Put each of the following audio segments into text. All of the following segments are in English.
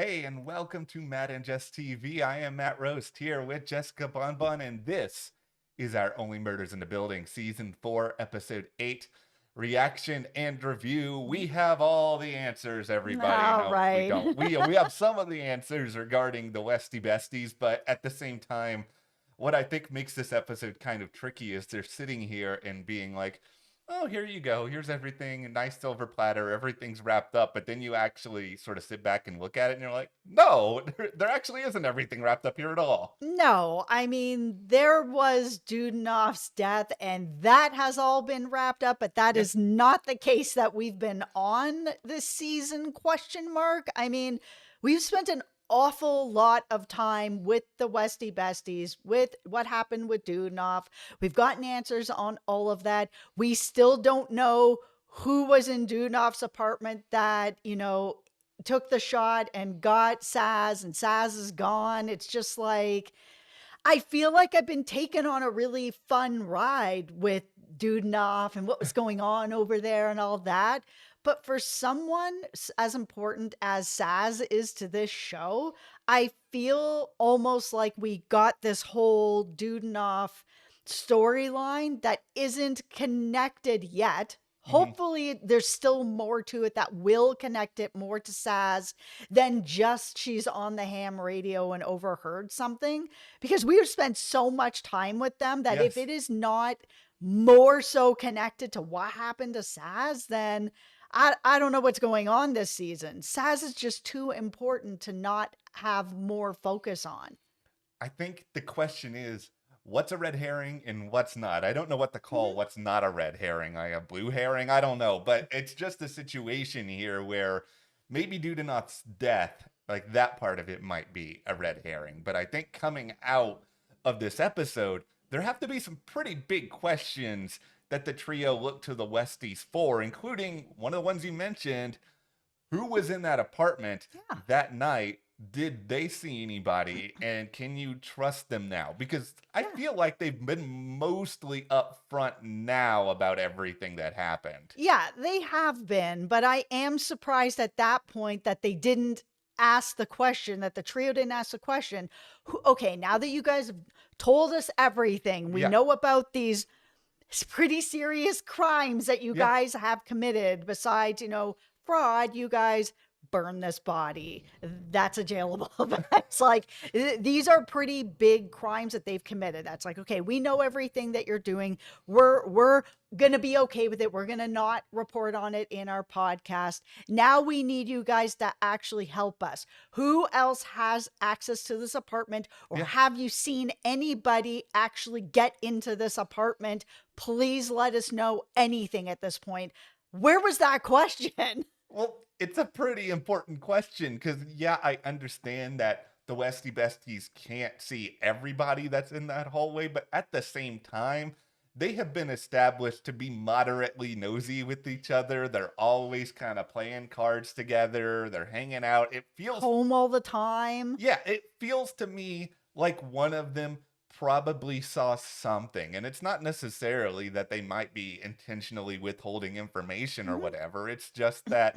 Hey, and welcome to Matt and Jess TV. I am Matt Roast here with Jessica Bonbon, and this is our Only Murders in the Building, Season 4, Episode 8, reaction and review. We have all the answers, everybody. All No, we right. don't. We have some of the answers regarding the Westy Besties, but at the same time, what I think makes this episode kind of tricky is they're sitting here and being like, oh, here you go. Here's everything, a nice silver platter. Everything's wrapped up. But then you actually sort of sit back and look at it and you're like, no, there actually isn't everything wrapped up here at all. No, I mean, there was Dudenoff's death, and that has all been wrapped up, but that is not the case that we've been on this season, question mark. I mean, we've spent an awful lot of time with the Westy Besties, with what happened with Dudenoff. We've gotten answers on all of that. We still don't know who was in Dudenoff's apartment that, took the shot and got Sazz, and Sazz is gone. It's just like, I feel like I've been taken on a really fun ride with Dudenoff and what was going on over there and all that. But for someone as important as Sazz is to this show, I feel almost like we got this whole Dudenoff storyline that isn't connected yet. Hopefully there's still more to it that will connect it more to Sazz than just she's on the ham radio and overheard something, because we have spent so much time with them that if it is not more so connected to what happened to Sazz, then I don't know what's going on this season. Sazz is just too important to not have more focus on. I think the question is, what's a red herring and what's not? I don't know what to call what's not a red herring. A blue herring? I don't know. But it's just a situation here where maybe Dudenoff's death, like that part of it might be a red herring. But I think coming out of this episode, there have to be some pretty big questions that the trio look to the Westies for, including one of the ones you mentioned. Who was in that apartment that night? Did they see anybody, and can you trust them now? Because I feel like they've been mostly upfront now about everything that happened. Yeah, they have been, but I am surprised at that point that they didn't ask the question, that the trio didn't ask the question. Okay, now that you guys have told us everything, we know about these pretty serious crimes that you guys have committed besides, fraud. You guys burn this body. That's a jailable offense. Like, these are pretty big crimes that they've committed. That's like, okay, we know everything that you're doing. We're gonna be okay with it. We're gonna not report on it in our podcast. Now we need you guys to actually help us. Who else has access to this apartment, or have you seen anybody actually get into this apartment? Please let us know anything at this point. Where was that question? Well, it's a pretty important question because, I understand that the Westy Besties can't see everybody that's in that hallway, but at the same time, they have been established to be moderately nosy with each other. They're always kind of playing cards together. They're hanging out. It feels home all the time. Yeah, it feels to me like one of them probably saw something. And it's not necessarily that they might be intentionally withholding information or whatever. It's just that,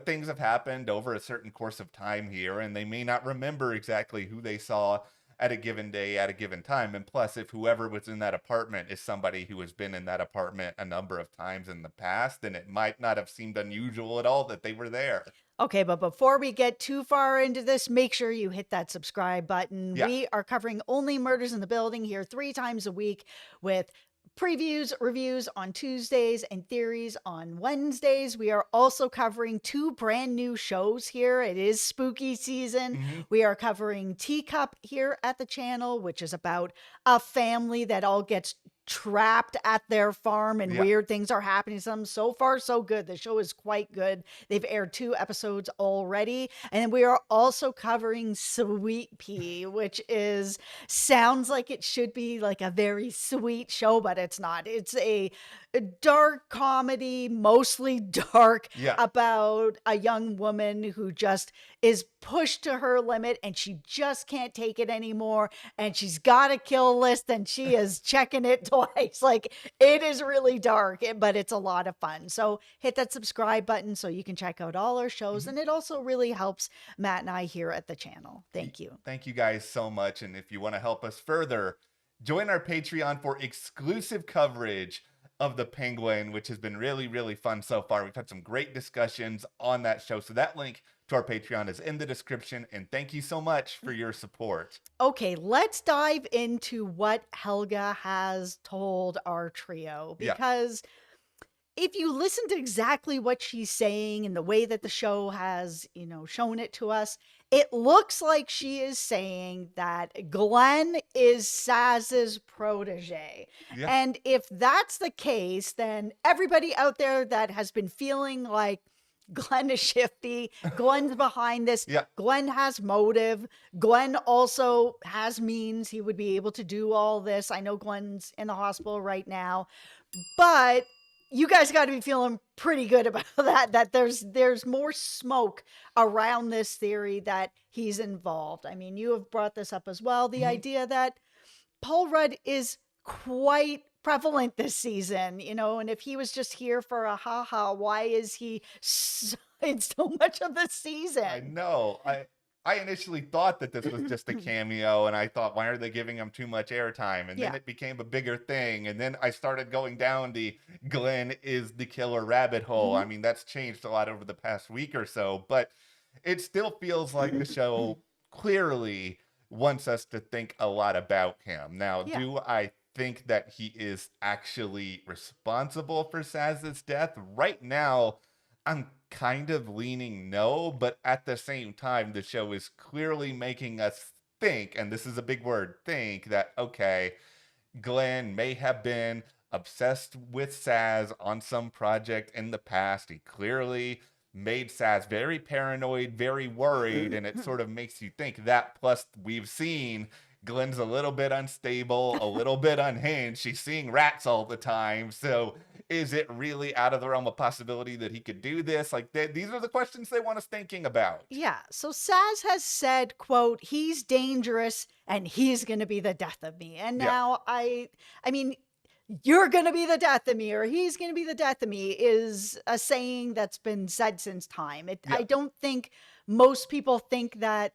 things have happened over a certain course of time here, and they may not remember exactly who they saw at a given day, at a given time. And plus, if whoever was in that apartment is somebody who has been in that apartment a number of times in the past, then it might not have seemed unusual at all that they were there. Okay, but before we get too far into this, make sure you hit that subscribe button. We are covering Only Murders in the Building here 3 times a week with previews, reviews on Tuesdays, and theories on Wednesdays. We are also covering 2 brand new shows here. It is spooky season. We are covering Teacup here at the channel, which is about a family that all gets trapped at their farm and weird things are happening to them. So far, so good. The show is quite good. They've aired 2 episodes already. And then we are also covering Sweet Pea, which sounds like it should be like a very sweet show, but it's not. It's a dark comedy, mostly dark, Yeah. about a young woman who just is pushed to her limit and she just can't take it anymore. And she's got a kill list and she is checking it twice. Like, it is really dark, but it's a lot of fun. So hit that subscribe button so you can check out all our shows. And it also really helps Matt and I here at the channel. Thank you. Thank you guys so much. And if you want to help us further, join our Patreon for exclusive coverage of The Penguin, which has been really, really fun so far. We've had some great discussions on that show. So that link to our Patreon is in the description. And thank you so much for your support. Okay, let's dive into what Helga has told our trio, because if you listen to exactly what she's saying and the way that the show has, shown it to us, it looks like she is saying that Glen is Sazz's protege. Yeah. And if that's the case, then everybody out there that has been feeling like Glen is shifty, Glen's behind this, Glen has motive, Glen also has means he would be able to do all this. I know Glen's in the hospital right now, but you guys got to be feeling pretty good about that there's more smoke around this theory that he's involved. I mean, you have brought this up as well, the idea that Paul Rudd is quite prevalent this season, and if he was just here for a haha, why is he in so much of the season? I know. I initially thought that this was just a cameo, and I thought, why are they giving him too much airtime? And then it became a bigger thing, and then I started going down the Glen is the killer rabbit hole. I mean, that's changed a lot over the past week or so, but it still feels like the show clearly wants us to think a lot about him. Now, do I think that he is actually responsible for Sazz's death? Right now, I'm kind of leaning no, but at the same time, the show is clearly making us think, and this is a big word, think, that, okay, Glen may have been obsessed with Sazz on some project in the past. He clearly made Sazz very paranoid, very worried, and it sort of makes you think that. Plus, we've seen Glen's a little bit unstable, a little bit unhinged. She's seeing rats all the time. So is it really out of the realm of possibility that he could do this? Like, these are the questions they want us thinking about. Yeah. So Sazz has said, quote, he's dangerous and he's going to be the death of me. And now I mean, you're going to be the death of me, or he's going to be the death of me, is a saying that's been said since time. I don't think most people think that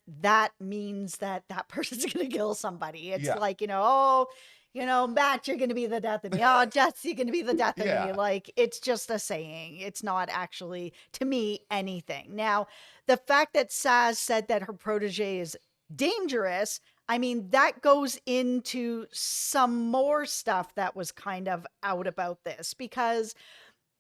means that person's going to kill somebody. It's like, Matt, you're going to be the death of me. Oh, Jess, you're going to be the death of me. Like, it's just a saying. It's not actually, to me, anything. Now, the fact that Sazz said that her protege is dangerous, I mean, that goes into some more stuff that was kind of out about this, because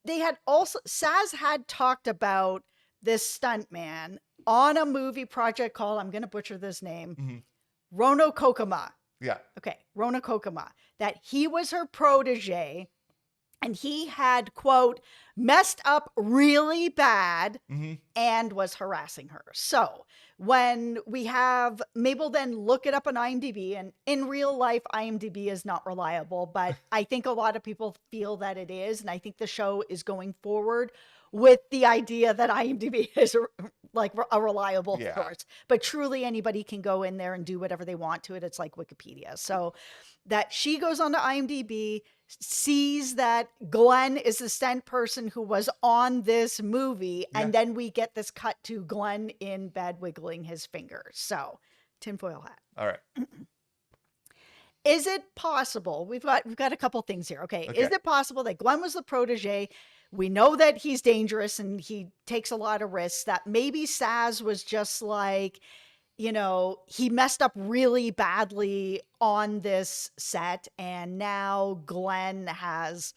Sazz had talked about this stuntman on a movie project called, I'm going to butcher this name, Rono Kokoma. Yeah. Okay, Rona Kokoma, that he was her protege and he had, quote, messed up really bad and was harassing her. So when we have Mabel then look it up on IMDb, and in real life, IMDb is not reliable, but I think a lot of people feel that it is. And I think the show is going forward with the idea that IMDb is like a reliable source, but truly anybody can go in there and do whatever they want to it. It's like Wikipedia. So that she goes on to IMDb, sees that Glen is the stunt person who was on this movie, and then we get this cut to Glen in bed wiggling his fingers. So tinfoil hat. All right. Is it possible? We've got a couple things here. Okay. Is it possible that Glen was the protege? We know that he's dangerous and he takes a lot of risks, that maybe Sazz was just like, he messed up really badly on this set, and now Glen has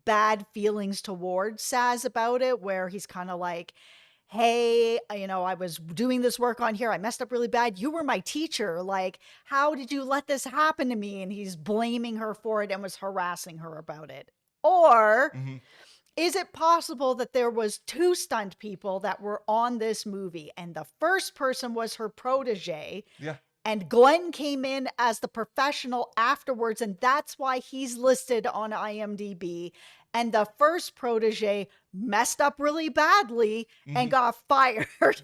bad feelings towards Sazz about it, where he's kind of like, hey, I was doing this work on here. I messed up really bad. You were my teacher. Like, how did you let this happen to me? And he's blaming her for it and was harassing her about it. Or is it possible that there was two stunt people that were on this movie, and the first person was her protege? Yeah. And Glen came in as the professional afterwards, and that's why he's listed on IMDb. and the first protege messed up really badly and Mhm. got fired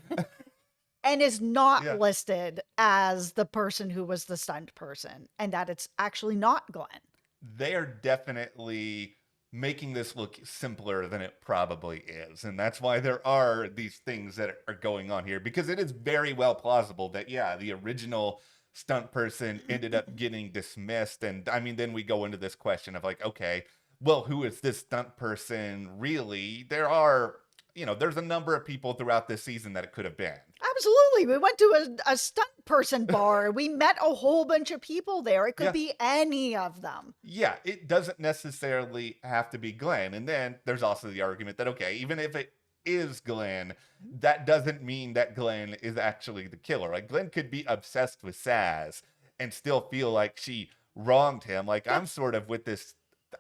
and is not Yeah. listed as the person who was the stunt person, and that it's actually not Glenn. They are definitely making this look simpler than it probably is. And that's why there are these things that are going on here, because it is very well plausible that, yeah, the original stunt person ended up getting dismissed. And I mean, then we go into this question of like, okay, well, who is this stunt person really? There are, there's a number of people throughout this season that it could have been. Absolutely. We went to a stunt person bar. We met a whole bunch of people there. It could Yeah. be any of them. Yeah, it doesn't necessarily have to be Glenn. And then there's also the argument that, okay, even if it is Glenn, that doesn't mean that Glenn is actually the killer. Like, Glenn could be obsessed with Sazz and still feel like she wronged him. Like, Yeah. I'm sort of with this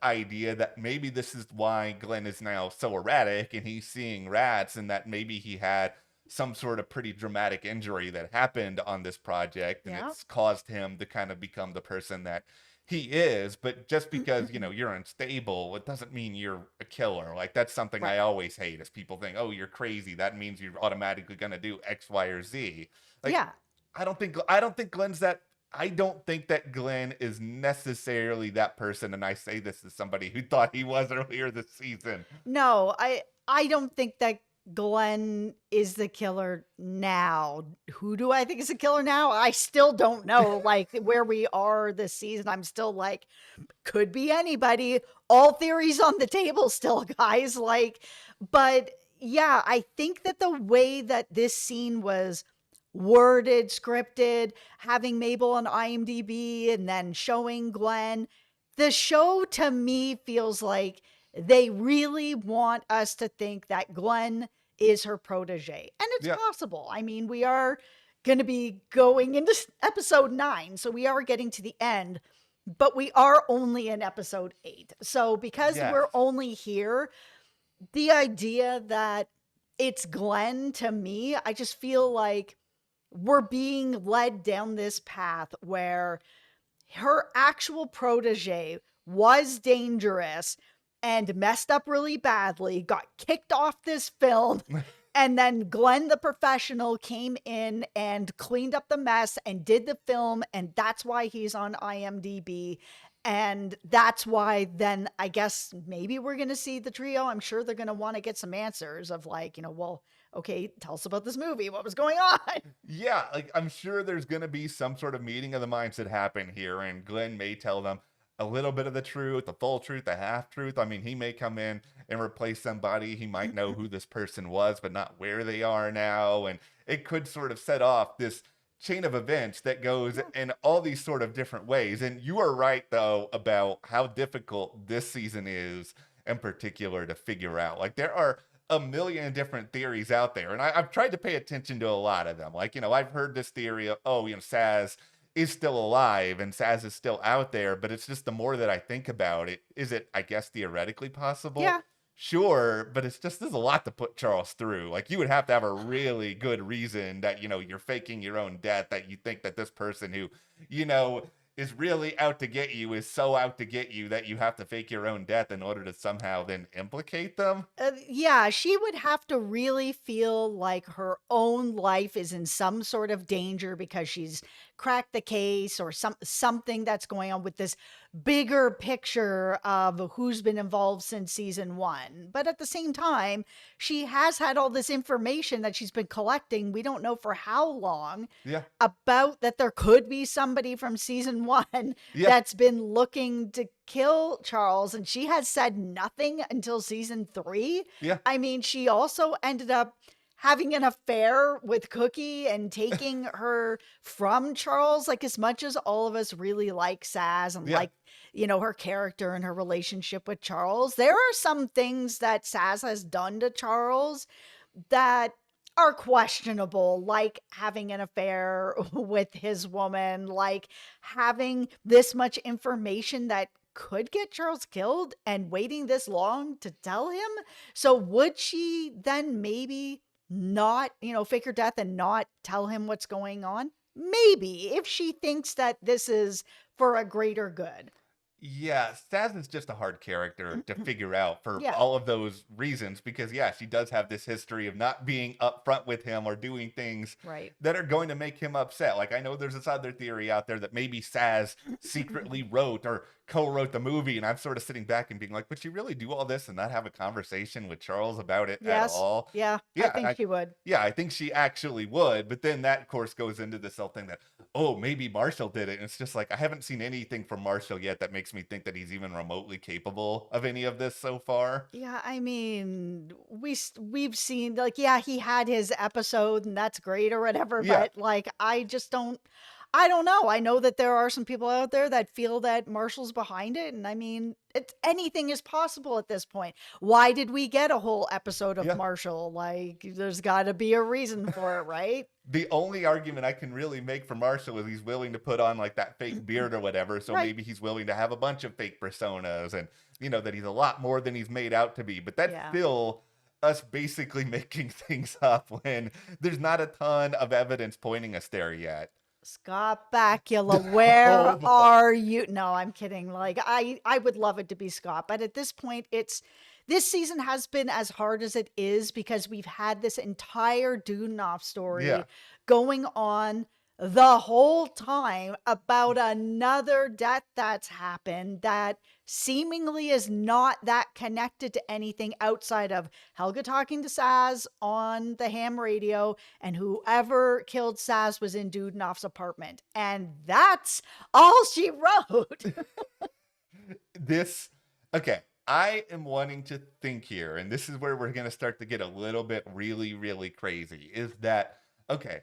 idea that maybe this is why Glenn is now so erratic and he's seeing rats, and that maybe he had some sort of pretty dramatic injury that happened on this project, and Yeah. it's caused him to kind of become the person that he is. But just because you're unstable, it doesn't mean you're a killer. Like, that's something Right. I always hate, is people think, oh, you're crazy, that means you're automatically going to do X, Y, or Z. Like, Yeah. I don't think Glenn's that. I don't think that Glenn is necessarily that person, and I say this as somebody who thought he was earlier this season. No, I don't think that Glenn is the killer now. Who do I think is the killer now? I still don't know. Like, where we are this season, I'm still like, could be anybody. All theories on the table still, guys. Like, but yeah, I think that the way that this scene was worded, scripted, having Mabel on IMDb and then showing Glenn, the show to me feels like they really want us to think that Glenn is her protege. And it's Yeah. possible. I mean, we are going to be going into episode 9, so we are getting to the end, but we are only in episode 8. So because Yes. we're only here, the idea that it's Glenn, to me, I just feel like we're being led down this path where her actual protege was dangerous and messed up really badly, got kicked off this film, and then Glenn the professional came in and cleaned up the mess and did the film, and that's why he's on IMDb. And that's why then I guess maybe we're going to see the trio. I'm sure they're going to want to get some answers of like, well, okay, tell us about this movie. What was going on? Yeah, like, I'm sure there's going to be some sort of meeting of the minds that happen here, and Glenn may tell them a little bit of the truth, the full truth, the half truth. I mean, he may come in and replace somebody. He might know who this person was, but not where they are now. And it could sort of set off this chain of events that goes in all these sort of different ways. And you are right, though, about how difficult this season is in particular to figure out. Like, there are a million different theories out there, and I've tried to pay attention to a lot of them. Like, I've heard this theory of, oh, Sazz is still alive and Sazz is still out there, but it's just the more that I think about it, is it, I guess, theoretically possible? Yeah. Sure, but it's just, there's a lot to put Charles through. Like, you would have to have a really good reason that, you're faking your own death, that you think that this person who, is really out to get you is so out to get you that you have to fake your own death in order to somehow then implicate them. Yeah, she would have to really feel like her own life is in some sort of danger because she's cracked the case or something that's going on with this bigger picture of who's been involved since season 1. But at the same time, she has had all this information that she's been collecting, we don't know for how long, Yeah. about that there could be somebody from season 1 Yeah. that's been looking to kill Charles, and she has said nothing until season 3. Yeah. I mean, she also ended up having an affair with Cookie and taking her from Charles. Like, as much as all of us really like Sazz and Yeah. like, her character and her relationship with Charles, there are some things that Sazz has done to Charles that are questionable, like having an affair with his woman, like having this much information that could get Charles killed and waiting this long to tell him. So would she then maybe not, fake her death and not tell him what's going on? Maybe, if she thinks that this is for a greater good. Yeah, Sazz is just a hard character to figure out for Yeah, all of those reasons because, yeah, she does have this history of not being upfront with him or doing things right. that are going to make him upset. Like, I know there's this other theory out there that maybe Sazz secretly wrote or co-wrote the movie, and I'm sort of sitting back and being like, would she really do all this and not have a conversation with Charles about it at Yes. all? Yeah, I Yeah, think she would. yeah, I think she actually would, but then that, of course, goes into this whole thing that, oh, maybe Marshall did it. And it's just like, I haven't seen anything from Marshall yet that makes me think that he's even remotely capable of any of this so far. Yeah, I mean, we've seen like yeah, he had his episode and that's great or whatever, Yeah. but like I don't know. I know that there are some people out there that feel that Marshall's behind it and I mean, anything is possible at this point. Why did we get a whole episode of Yeah. Marshall? Like there's got to be a reason for it, right? The only argument I can really make for Marshall is he's willing to put on like that fake beard or whatever. So Right. maybe he's willing to have a bunch of fake personas and, that he's a lot more than he's made out to be. But that's Yeah. still us basically making things up when there's not a ton of evidence pointing us there yet. Scott Bakula, where Oh, boy. are you? No, I'm kidding. Like I would love it to be Scott, but at this point this season has been as hard as it is because we've had this entire Dudenoff story Yeah. going on the whole time about another death that's happened that seemingly is not that connected to anything outside of Helga talking to Sazz on the ham radio and whoever killed Sazz was in Dudenoff's apartment. And that's all she wrote. Okay, I am wanting to think here, and this is where we're going to start to get a little bit really, really crazy, is that, okay,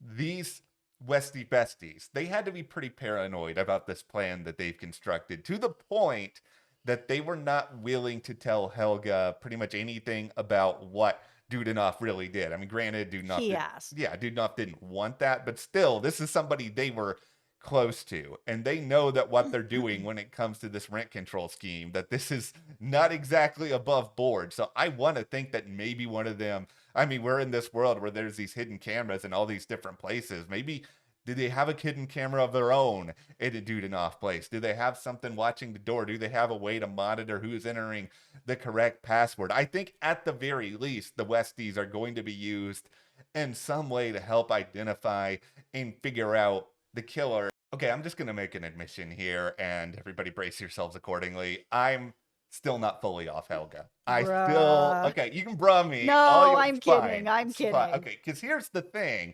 these Westy besties, they had to be pretty paranoid about this plan that they've constructed to the point that they were not willing to tell Helga pretty much anything about what Dudenoff really did. I mean, granted, He asked. Dudenoff didn't want that, but still, this is somebody they were close to, and they know that what they're doing when it comes to this rent control scheme, that this is not exactly above board. So I want to think that maybe one of them, I mean, we're in this world where there's these hidden cameras in all these different places. Maybe do they have a hidden camera of their own in a Dudenoff place? Do they have something watching the door? Do they have a way to monitor who's entering the correct password? I think at the very least, the Westies are going to be used in some way to help identify and figure out the killer. Okay, I'm just going to make an admission here, and everybody brace yourselves accordingly. I'm still not fully off Helga. Bruh. Okay, you can bruh me. No, it's I'm kidding. fine. I'm It's kidding. fine. Okay, because here's the thing.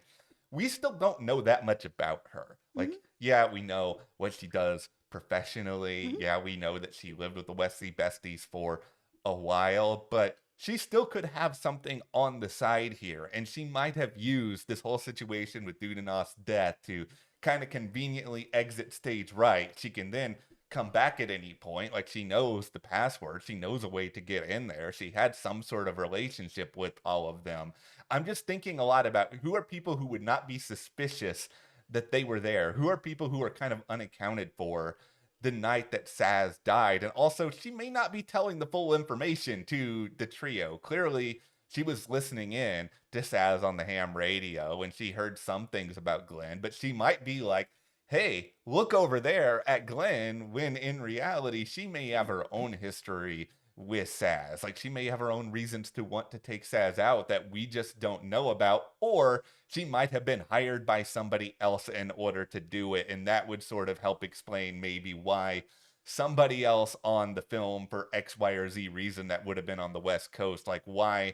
We still don't know that much about her. Like, Mhm. yeah, we know what she does professionally. Mhm. Yeah, we know that she lived with the Wesley Besties for a while, but she still could have something on the side here. And she might have used this whole situation with Dudenoff's death to kind of conveniently exit stage right. She can then come back at any point. Like, she knows the password, she knows a way to get in there. She had some sort of relationship with all of them. I'm just thinking a lot about who are people who would not be suspicious that they were there, who are people who are kind of unaccounted for the night that Sazz died. And also, she may not be telling the full information to the trio. Clearly, she was listening in to Sazz on the ham radio and she heard some things about Glen, but she might be like, hey, look over there at Glen, when in reality, she may have her own history with Sazz. Like, she may have her own reasons to want to take Sazz out that we just don't know about, or she might have been hired by somebody else in order to do it, and that would sort of help explain maybe why somebody else on the film for X, Y, or Z reason that would have been on the West Coast, like why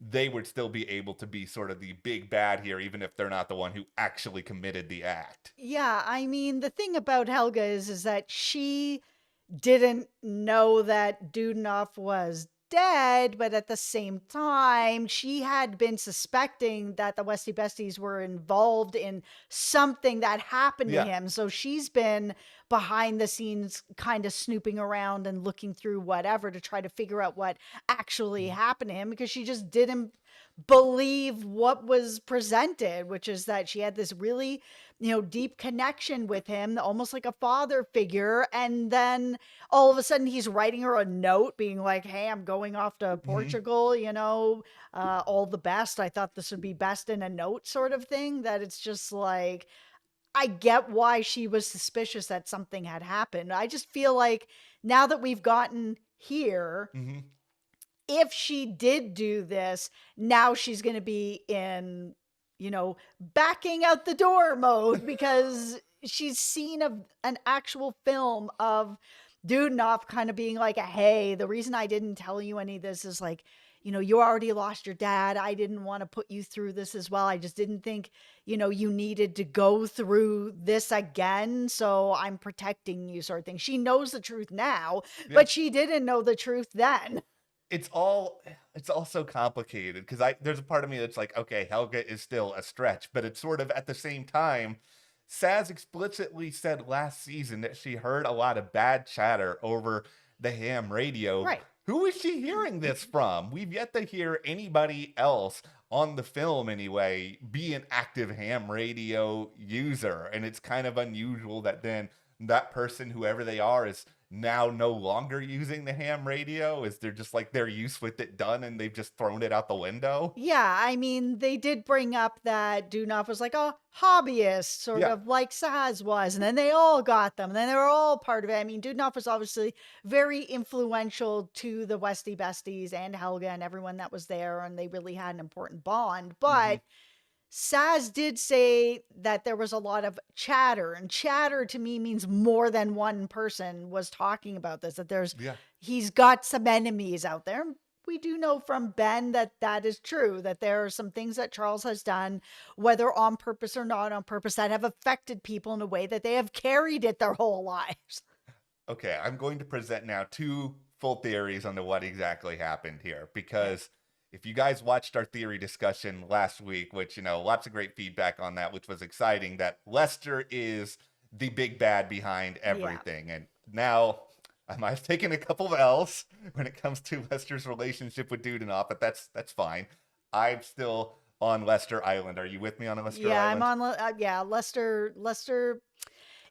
they would still be able to be sort of the big bad here, even if they're not the one who actually committed the act. Yeah, I mean, the thing about Helga is that she didn't know that Dudenoff was dead, but at the same time, she had been suspecting that the Westy Besties were involved in something that happened to Yeah. him. So she's been behind the scenes kind of snooping around and looking through whatever to try to figure out what actually happened to him because she just didn't believe what was presented, which is that she had this really, deep connection with him, almost like a father figure. And then all of a sudden he's writing her a note being like, hey, I'm going off to Portugal, all the best. I thought this would be best in a note sort of thing, that it's just like, I get why she was suspicious that something had happened. I just feel like now that we've gotten here, Hmm. if she did do this, now she's going to be in, backing out the door mode because she's seen an actual film of Dudenoff kind of being like, hey, the reason I didn't tell you any of this is like, you already lost your dad. I didn't want to put you through this as well. I just didn't think, you needed to go through this again. So I'm protecting you, sort of thing. She knows the truth now, Yeah. but she didn't know the truth then. It's all so complicated because I there's a part of me that's like, okay, Helga is still a stretch, but it's sort of at the same time. Sazz explicitly said last season that she heard a lot of bad chatter over the ham radio. Right. Who is she hearing this from? We've yet to hear anybody else on the film, anyway, be an active ham radio user. And it's kind of unusual that then that person, whoever they are, is now no longer using the ham radio. Is there just like their use with it done and they've just thrown it out the window? Yeah, I mean, they did bring up that Dudenoff was like a hobbyist, sort Yeah. of like Sazz was, and then they all got them, and then they were all part of it. I mean, Dudenoff was obviously very influential to the Westie Besties and Helga and everyone that was there, and they really had an important bond. Hmm. But Sazz did say that there was a lot of chatter, and chatter to me means more than one person was talking about this, that Yeah. he's got some enemies out there. We do know from Ben that that is true, that there are some things that Charles has done, whether on purpose or not on purpose, that have affected people in a way that they have carried it their whole lives. Okay, I'm going to present now two full theories on what exactly happened here because if you guys watched our theory discussion last week, which, lots of great feedback on that, which was exciting, that Lester is the big bad behind Yeah. everything. And now I might have taken a couple of L's when it comes to Lester's relationship with Dudenoff, but that's fine. I'm still on Lester Island. Are you with me on Lester Yeah, Island? I'm on. Lester.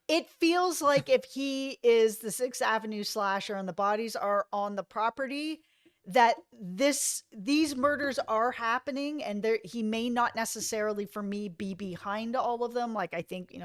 It feels like if he is the Sixth Avenue slasher and the bodies are on the property, that these murders are happening, and he may not necessarily, for me, be behind all of them. Like I think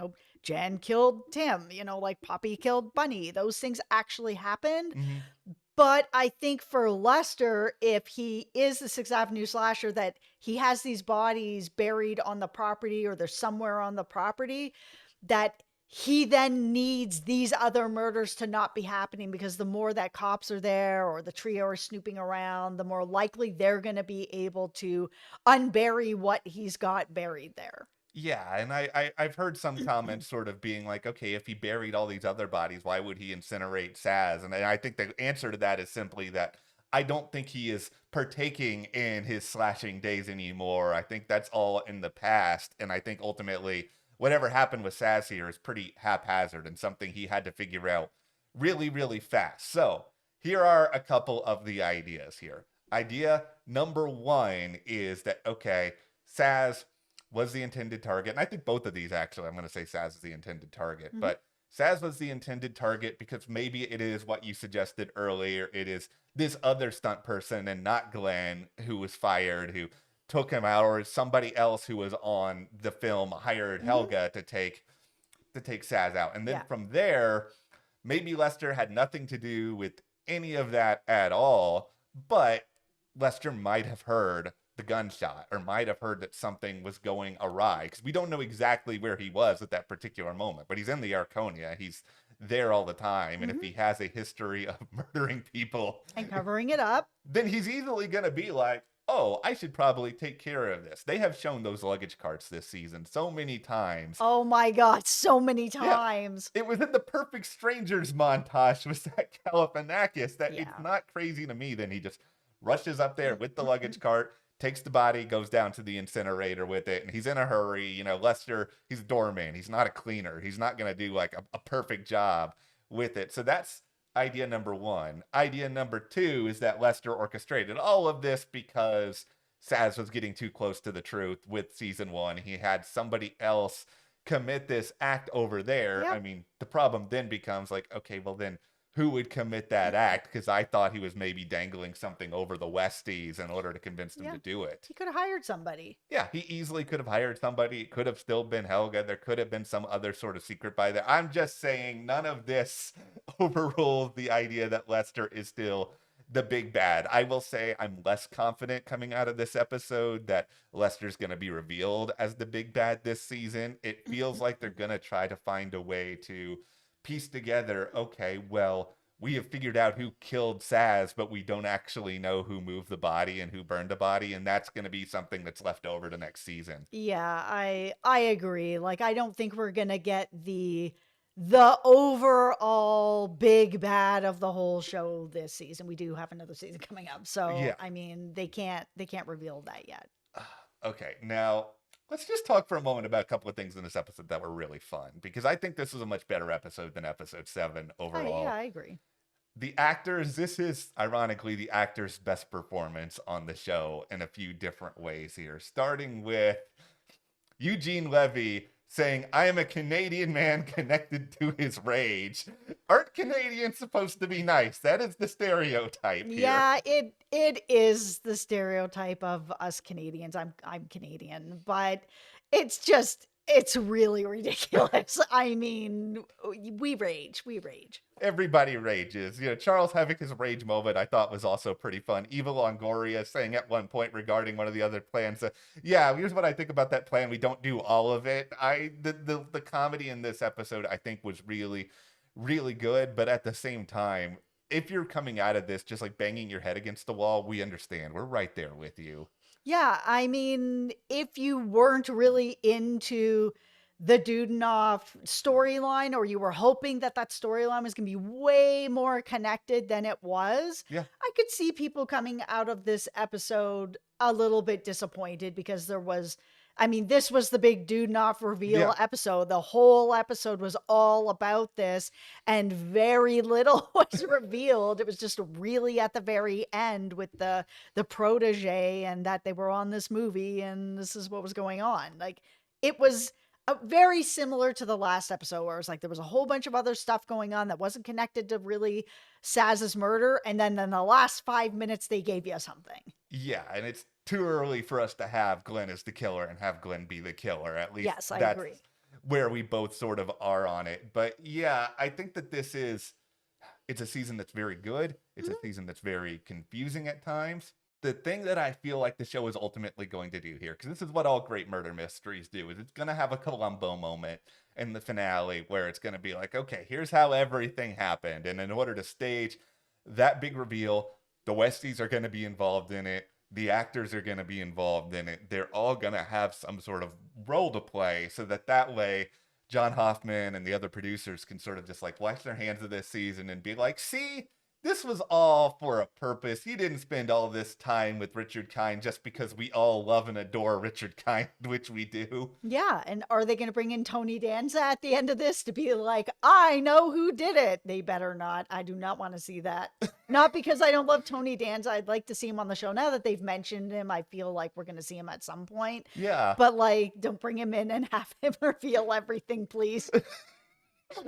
Jen killed Tim. Like Poppy killed Bunny. Those things actually happened. Hmm. But I think for Lester, if he is the Sixth Avenue slasher, that he has these bodies buried on the property or they're somewhere on the property, that he then needs these other murders to not be happening, because the more that cops are there or the trio are snooping around, the more likely they're going to be able to unbury what he's got buried there. Yeah, and I've heard some comments sort of being like, okay, if he buried all these other bodies, why would he incinerate Sazz? And I think the answer to that is simply that I don't think he is partaking in his slashing days anymore. I think that's all in the past, and I think ultimately whatever happened with Sazz here is pretty haphazard and something he had to figure out really, really fast. So here are a couple of the ideas here. Idea number one is that, okay, Sazz was the intended target. And I think both of these, actually, I'm going to say Sazz is the intended target. Mm-hmm. But Sazz was the intended target because maybe it is what you suggested earlier. It is this other stunt person and not Glen who was fired, who took him out, or somebody else who was on the film hired Helga to take Sazz out. And then from there, maybe Lester had nothing to do with any of that at all, but Lester might have heard the gunshot or might have heard that something was going awry, because we don't know exactly where he was at that particular moment, but he's in the Arconia. He's there all the time. And if he has a history of murdering people and covering it up, then he's easily going to be like, oh, I should probably take care of this. They have shown those luggage carts this season so many times. Oh my God, so many times. Yeah, it was in the Perfect Strangers montage with Zach Galifianakis that it's not crazy to me. Then he just rushes up there with the luggage cart, takes the body, goes down to the incinerator with it, and he's in a hurry. Lester, he's a doorman. He's not a cleaner. He's not going to do like a perfect job with it. So that's idea number one. Idea number two is that Lester orchestrated all of this because Sazz was getting too close to the truth with season one. He had somebody else commit this act over there. I mean, the problem then becomes like, okay, well then who would commit that act, because I thought he was maybe dangling something over the Westies in order to convince them to do it. He could have hired somebody. Yeah, he easily could have hired somebody. It could have still been Helga. There could have been some other sort of secret by there. I'm just saying none of this overrules the idea that Lester is still the big bad. I will say I'm less confident coming out of this episode that Lester's going to be revealed as the big bad this season. It feels like they're going to try to find a way to piece together, okay, well, we have figured out who killed Sazz, but we don't actually know who moved the body and who burned the body, and that's going to be something that's left over to next season. Yeah, I agree. Like, I don't think we're gonna get the overall big bad of the whole show this season. We do have another season coming up, so Yeah. I mean, they can't reveal that yet. Okay, now let's just talk for a moment about a couple of things in this episode that were really fun, because I think this was a much better episode than episode 7 overall. Yeah, I agree. The actors, this is ironically the actor's best performance on the show in a few different ways here, starting with Eugene Levy saying, "I am a Canadian man connected to his rage." Aren't Canadians supposed to be nice? That is the stereotype here. Yeah, it is the stereotype of us Canadians. I'm Canadian, but it's really ridiculous. I mean, we rage. Everybody rages. Charles having his rage moment I thought was also pretty fun. Eva Longoria saying at one point regarding one of the other plans, yeah, here's what I think about that plan. We don't do all of it. The comedy in this episode I think was really, really good, but at the same time, if you're coming out of this just like banging your head against the wall, we understand. We're right there with you. Yeah, I mean, if you weren't really into the Dudenoff storyline, or you were hoping that storyline was going to be way more connected than it was, Yeah. I could see people coming out of this episode a little bit disappointed, because this was the big Dudenoff reveal episode. The whole episode was all about this, and very little was revealed. It was just really at the very end with the protege, and that they were on this movie, and this is what was going on. Like, it was very similar to the last episode, where it was like there was a whole bunch of other stuff going on that wasn't connected to really Sazz's murder, and then in the last 5 minutes they gave you something. Yeah, and it's too early for us to have Glen as the killer and have Glen be the killer. At least Yes, I that's agree. where we both sort of are on it. But yeah, I think that it's a season that's very good. It's a season that's very confusing at times. The thing that I feel like the show is ultimately going to do here, because this is what all great murder mysteries do, is it's going to have a Columbo moment in the finale where it's going to be like, okay, here's how everything happened. And in order to stage that big reveal, the Westies are going to be involved in it. The actors are going to be involved in it. They're all going to have some sort of role to play, so that way John Hoffman and the other producers can sort of just like wash their hands of this season and be like, see, this was all for a purpose. You didn't spend all this time with Richard Kind just because we all love and adore Richard Kind, which we do. Yeah, and are they going to bring in Tony Danza at the end of this to be like, I know who did it? They better not. I do not want to see that. Not because I don't love Tony Danza. I'd like to see him on the show. Now that they've mentioned him, I feel like we're going to see him at some point. Yeah. But like, don't bring him in and have him reveal everything, please.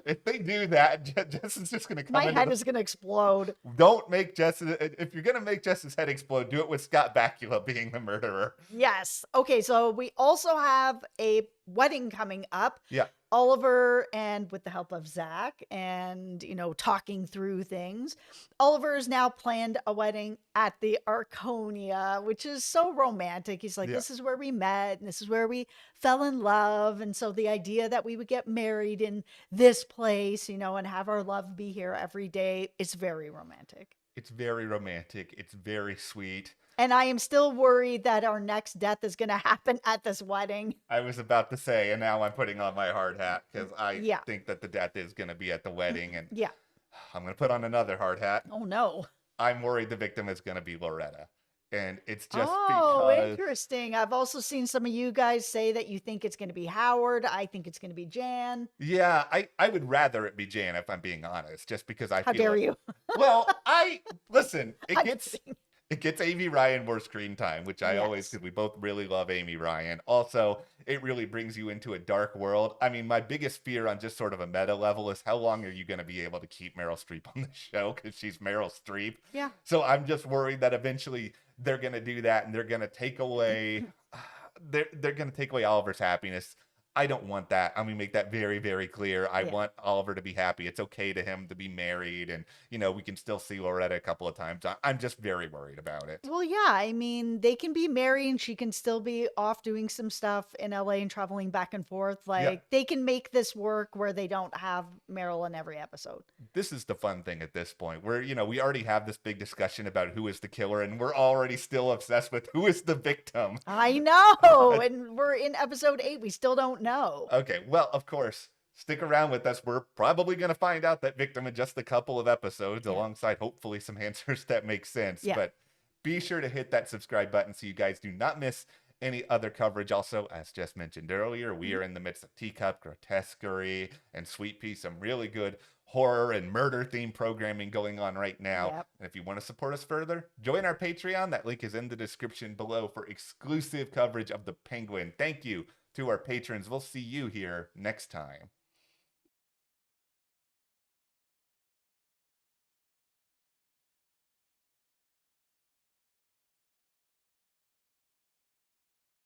If they do that, Jess is just going to come My head is going to explode. Don't make Jess... If you're going to make Jess's head explode, do it with Scott Bakula being the murderer. Yes. Okay, so we also have a wedding coming up. Yeah. Oliver, and with the help of Zach and, talking through things, Oliver has now planned a wedding at the Arconia, which is so romantic. He's like, this is where we met, and this is where we fell in love. And so the idea that we would get married in this place, and have our love be here every day, it's very romantic. It's very romantic. It's very sweet. And I am still worried that our next death is going to happen at this wedding. I was about to say, and now I'm putting on my hard hat, because I think that the death is going to be at the wedding. And I'm going to put on another hard hat. Oh, no. I'm worried the victim is going to be Loretta. And it's just because... interesting. I've also seen some of you guys say that you think it's going to be Howard. I think it's going to be Jan. Yeah, I would rather it be Jan, if I'm being honest, just because I feel How dare you? Well, listen, It gets Amy Ryan more screen time, which I always, Yes. because we both really love Amy Ryan. Also, it really brings you into a dark world. I mean, my biggest fear on just sort of a meta level is how long are you going to be able to keep Meryl Streep on the show, because she's Meryl Streep. Yeah. So I'm just worried that eventually they're going to do that and they're going to take away they're going to take away Oliver's happiness. I don't want that. I'm going to make that very, very clear. I Yeah. want Oliver to be happy. It's okay to him to be married. And, you know, we can still see Loretta a couple of times. I'm just very worried about it. Well, yeah, I mean, they can be married and she can still be off doing some stuff in LA and traveling back and forth. Like, they can make this work where they don't have Meryl in every episode. This is the fun thing at this point where, you know, we already have this big discussion about who is the killer and we're already still obsessed with who is the victim. I know. And we're in episode 8. We still don't know. Okay, well, of course, stick around with us. We're probably going to find out that victim in just a couple of episodes, alongside hopefully some answers that make sense. But be sure to hit that subscribe button so you guys do not miss any other coverage. Also, as Jess mentioned earlier, we are in the midst of Teacup, Grotesquerie, and Sweet Pea, some really good horror and murder themed programming going on right now. And if you want to support us further, join our Patreon. That link is in the description below for exclusive coverage of the Penguin. Thank you to our patrons. We'll see you here next time.